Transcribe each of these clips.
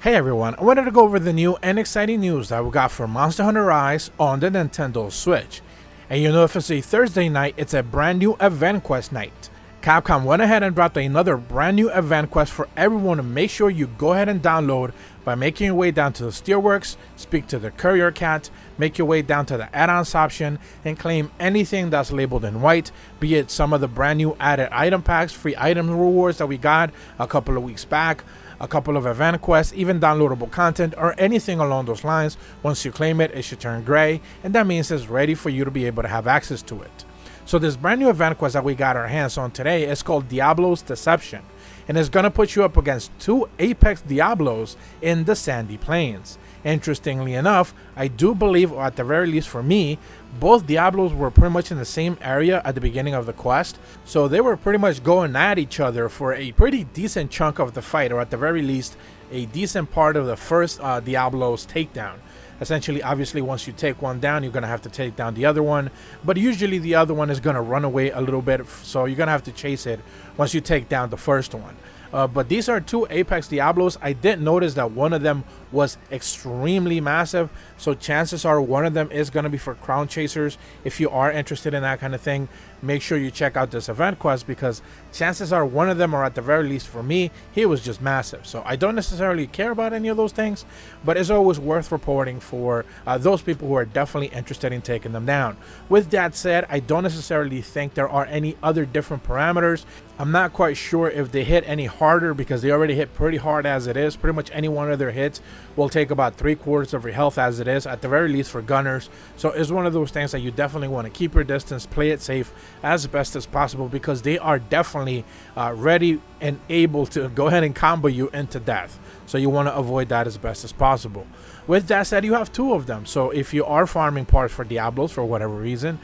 Hey everyone, I wanted to go over the new and exciting news that we got for Monster Hunter Rise on the Nintendo Switch. And you know, if it's a Thursday night, it's a brand new event quest night. Capcom went ahead and dropped another brand new event quest for everyone to make sure you go ahead and download by making your way down to the Steelworks, speak to the Courier Cat, make your way down to the add-ons option, and claim anything that's labeled in white, be it some of the brand new added item packs, free item rewards that we got a couple of weeks back, a couple of event quests, even downloadable content, or anything along those lines. Once you claim it, it should turn gray, and that means it's ready for you to be able to have access to it. So this brand new event quest that we got our hands on today is called DIABLOS Deception, and it's going to put you up against two Apex Diablos in the Sandy Plains. Interestingly enough, I do believe, or at the very least for me, both Diablos were pretty much in the same area at the beginning of the quest, so they were pretty much going at each other for a pretty decent chunk of the fight, or at the very least, a decent part of the first Diablos takedown. Essentially, obviously, once you take one down, you're going to have to take down the other one, but usually the other one is going to run away a little bit, so you're going to have to chase it once you take down the first one. But these are two Apex Diablos. I did notice that one of them was extremely massive, so chances are one of them is going to be for crown chasers. If you are interested in that kind of thing, make sure you check out this event quest, because chances are one of them, or at the very least for me, he was just massive. So I don't necessarily care about any of those things, but it's always worth reporting for those people who are definitely interested in taking them down. With that said, I don't necessarily think there are any other different parameters. I'm not quite sure if they hit any harder, because they already hit pretty hard as it is. Pretty much any one of their hits will take about 3/4 of your health as it is, at the very least for gunners. So it's one of those things that you definitely want to keep your distance, play it safe as best as possible, because they are definitely ready and able to go ahead and combo you into death. So you want to avoid that as best as possible. With that said, you have two of them. So if you are farming parts for Diablos for whatever reason,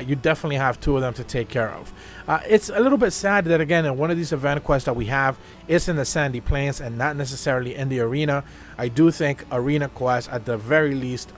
you definitely have two of them to take care of. It's a little bit sad that, again, in one of these event quests that we have is in the Sandy Plains and not necessarily in the arena. I do think arena quests at the very least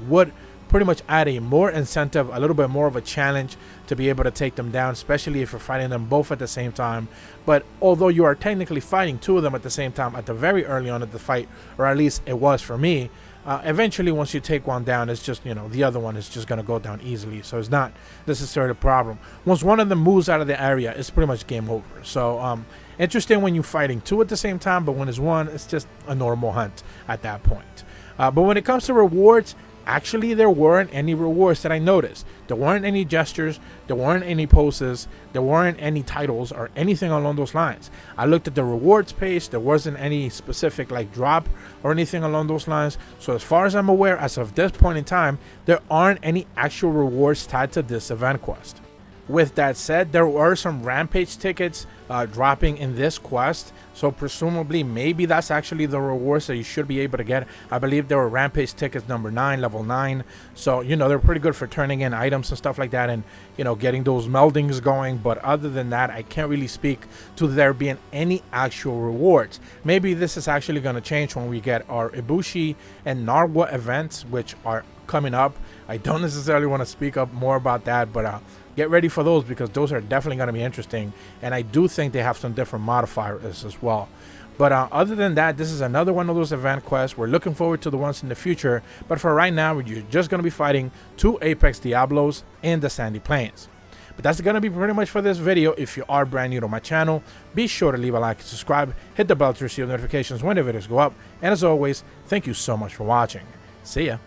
would pretty much add a more incentive, a little bit more of a challenge to be able to take them down, especially if you're fighting them both at the same time. But although you are technically fighting two of them at the same time at the very early on of the fight, or at least it was for me, eventually once you take one down, it's just, you know, the other one is just going to go down easily. So it's not necessarily a problem. Once one of them moves out of the area, it's pretty much game over. So interesting when you're fighting two at the same time, but when it's one, it's just a normal hunt at that point. But when it comes to rewards, actually, there weren't any rewards that I noticed. There weren't any gestures, there weren't any poses, there weren't any titles or anything along those lines. I looked at the rewards page, there wasn't any specific like drop or anything along those lines. So as far as I'm aware, as of this point in time, there aren't any actual rewards tied to this event quest. With that said, there were some rampage tickets dropping in this quest, so presumably maybe that's actually the rewards that you should be able to get. I believe there were rampage tickets number 9, level 9, so you know, they're pretty good for turning in items and stuff like that, and you know, getting those meldings going. But other than that, I can't really speak to there being any actual rewards. Maybe this is actually going to change when we get our Ibushi and Narwa events, which are coming up. I don't necessarily want to speak up more about that, but get ready for those, because those are definitely going to be interesting, and I do think they have some different modifiers as well. But other than that, this is another one of those event quests. We're looking forward to the ones in the future, but for right now, you're just going to be fighting two Apex Diablos in the Sandy Plains. But that's going to be pretty much for this video. If you are brand new to my channel, be sure to leave a like and subscribe, hit the bell to receive notifications when the videos go up, and as always, thank you so much for watching. See ya.